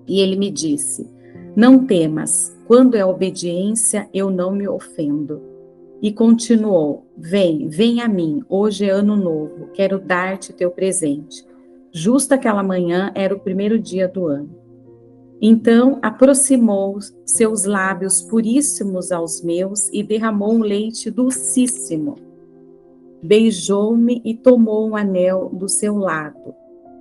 E ele me disse: Não temas, quando é obediência, eu não me ofendo. E continuou: vem a mim, hoje é ano novo, quero dar-te teu presente. Justo aquela manhã era o primeiro dia do ano. Então aproximou seus lábios puríssimos aos meus e derramou um leite dulcíssimo. Beijou-me e tomou um anel do seu lado.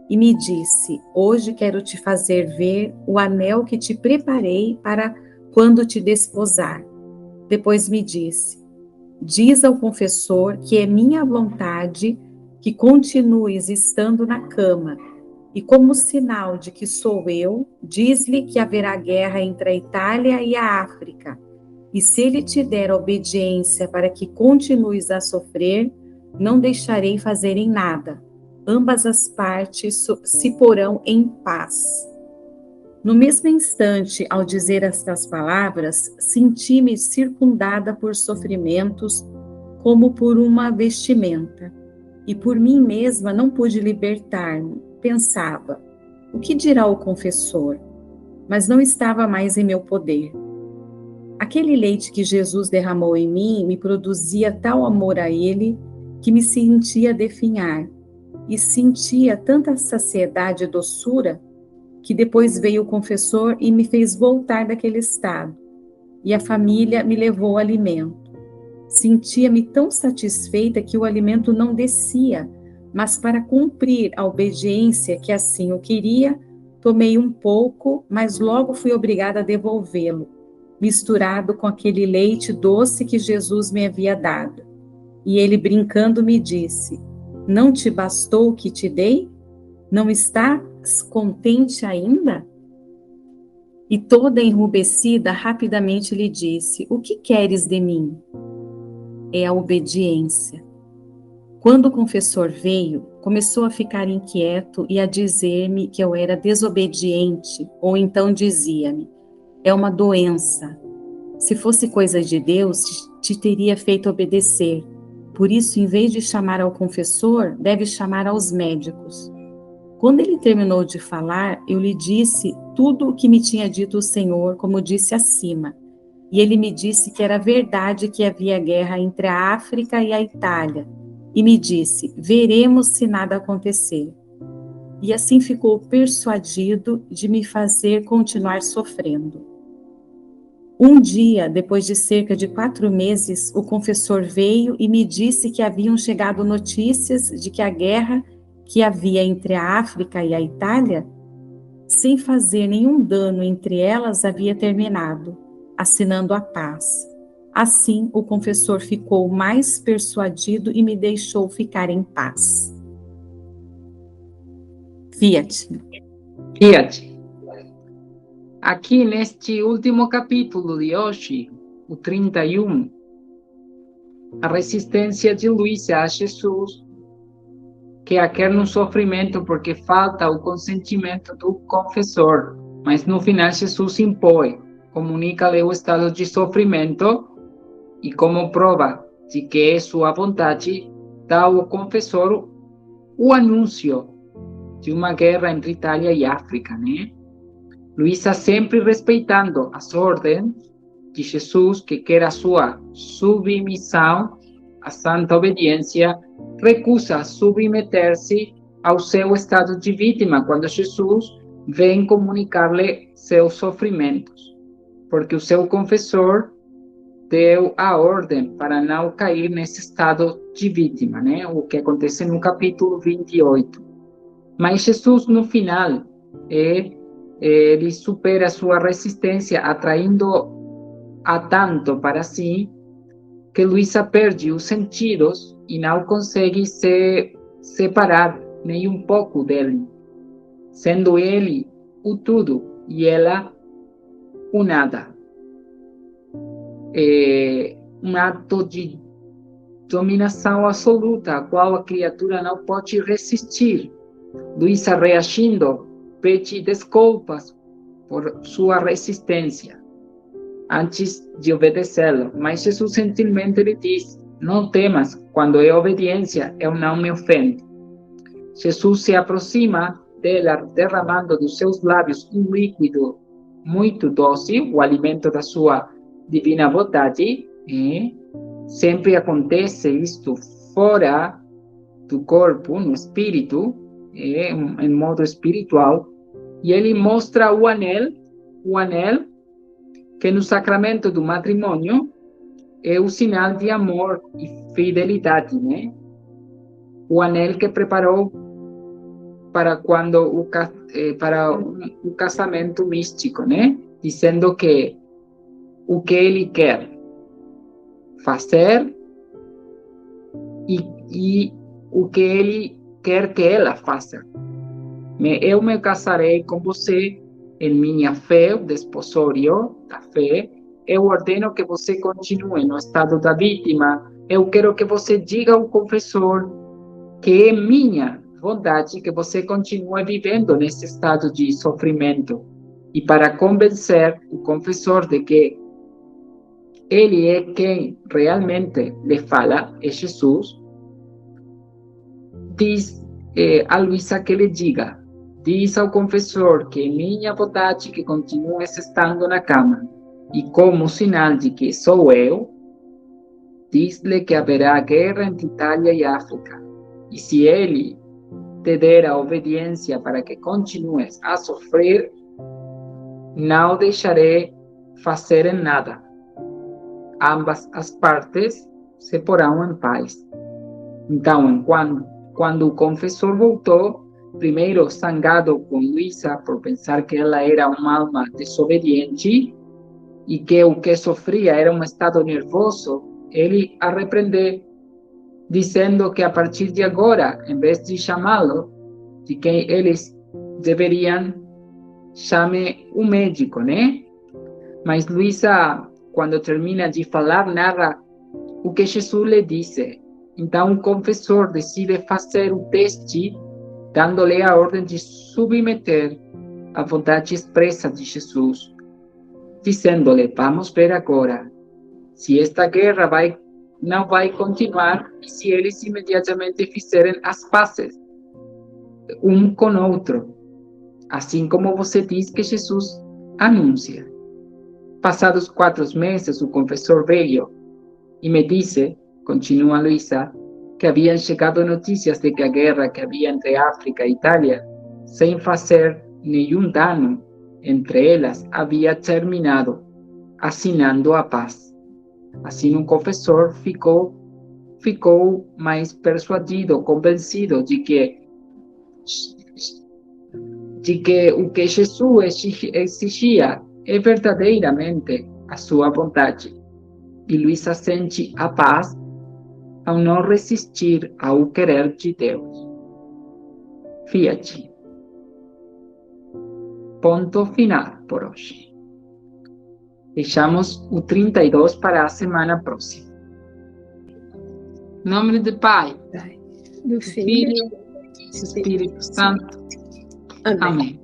E me disse: hoje quero te fazer ver o anel que te preparei para quando te desposar. Depois me disse: diz ao confessor que é minha vontade que continues estando na cama. E como sinal de que sou eu, diz-lhe que haverá guerra entre a Itália e a África. E se ele te der obediência para que continues a sofrer, não deixarei fazer em nada. Ambas as partes se porão em paz. No mesmo instante, ao dizer estas palavras, senti-me circundada por sofrimentos, como por uma vestimenta, e por mim mesma não pude libertar-me. Pensava: o que dirá o confessor? Mas não estava mais em meu poder. Aquele leite que Jesus derramou em mim me produzia tal amor a ele que me sentia definhar, e sentia tanta saciedade e doçura que depois veio o confessor e me fez voltar daquele estado, e a família me levou alimento. Sentia-me tão satisfeita que o alimento não descia, mas para cumprir a obediência que assim eu queria, tomei um pouco, mas logo fui obrigada a devolvê-lo, misturado com aquele leite doce que Jesus me havia dado. E ele, brincando, me disse: não te bastou o que te dei? Não estás contente ainda? E toda enrubescida, rapidamente lhe disse: o que queres de mim? É a obediência. Quando o confessor veio, começou a ficar inquieto e a dizer-me que eu era desobediente, ou então dizia-me: é uma doença. Se fosse coisa de Deus, te teria feito obedecer. Por isso, em vez de chamar ao confessor, deve chamar aos médicos. Quando ele terminou de falar, eu lhe disse tudo o que me tinha dito o Senhor, como disse acima. E ele me disse que era verdade que havia guerra entre a África e a Itália. E me disse: veremos se nada acontecer. E assim ficou persuadido de me fazer continuar sofrendo. Um dia, depois de cerca de 4 meses, o confessor veio e me disse que haviam chegado notícias de que a guerra que havia entre a África e a Itália, sem fazer nenhum dano entre elas, havia terminado, assinando a paz. Assim, o confessor ficou mais persuadido e me deixou ficar em paz. Fiat. Aqui neste último capítulo de hoje, o 31, a resistência de Luísa a Jesus, que quer no sofrimento porque falta o consentimento do confessor, mas no final Jesus impõe, comunica-lhe o estado de sofrimento e, como prova de que é sua vontade, dá ao confessor o anúncio de uma guerra entre Itália e África, né? Luísa, sempre respeitando as ordens de Jesus, que quer a sua submissão, a santa obediência, recusa submeter-se ao seu estado de vítima quando Jesus vem comunicar-lhe seus sofrimentos, porque o seu confessor deu a ordem para não cair nesse estado de vítima, né? O que acontece no capítulo 28. Mas Jesus, no final, ele supera sua resistência, atraindo a tanto para si, que Luísa perde os sentidos e não consegue se separar nem um pouco dele, sendo ele o tudo e ela o nada. É um ato de dominação absoluta, a qual a criatura não pode resistir. Luísa, reagindo, pede desculpas por sua resistência antes de obedecê-lo, mas Jesus gentilmente lhe diz: não temas, quando é obediência, eu não me ofendo. Jesus se aproxima dela, derramando dos seus lábios um líquido muito doce, o alimento da sua divina vontade. Sempre acontece isto fora do corpo, no espírito, em modo espiritual. E ele mostra o anel que no sacramento do matrimônio é o sinal de amor e fidelidade, né? O anel que preparou para quando para o casamento místico, né? Dizendo que o que ele quer fazer e o que ele quer que ela faça. Eu me casarei com você em minha fé, o desposório da fé. Eu ordeno que você continue no estado da vítima. Eu quero que você diga ao confessor que é minha vontade que você continue vivendo nesse estado de sofrimento. E para convencer o confessor de que ele é quem realmente lhe fala, é Jesus, diz a Luísa que lhe diga, diz ao confessor que é minha vontade que continue estando na cama. E como sinal de que sou eu, diz-lhe que haverá guerra entre Itália e África. E se ele te der a obediência para que continues a sofrer, não deixarei fazer em nada. Ambas as partes se porão em paz. Então, quando o confessor voltou, primeiro zangado com Luísa por pensar que ela era uma alma desobediente e que o que sofria era um estado nervoso, ele a repreendeu, dizendo que a partir de agora, em vez de chamá-lo, de quem eles deveriam, chame um médico, né? Mas Luísa, quando termina de falar, narra o que Jesus lhe disse. Então, o confessor decide fazer o teste, dando-lhe a ordem de submeter a vontade expressa de Jesus, dizendo-lhe: vamos ver agora se esta guerra não vai continuar e se eles imediatamente fizerem as pazes um com o outro, assim como você diz que Jesus anuncia. Passados 4 meses, o confessor veio e me disse, continua Luísa, que haviam chegado notícias de que a guerra que havia entre África e Itália, sem fazer nenhum dano entre elas, havia terminado, assinando a paz. Assim, o confessor ficou mais persuadido, convencido de que o que Jesus exigia é verdadeiramente a sua vontade. E Luísa sente a paz ao não resistir ao querer de Deus. Fiat. Ponto final por hoje. Deixamos o 32 para a semana próxima. Em nome do Pai, Do do Filho e do Espírito Santo. Amém. Amém.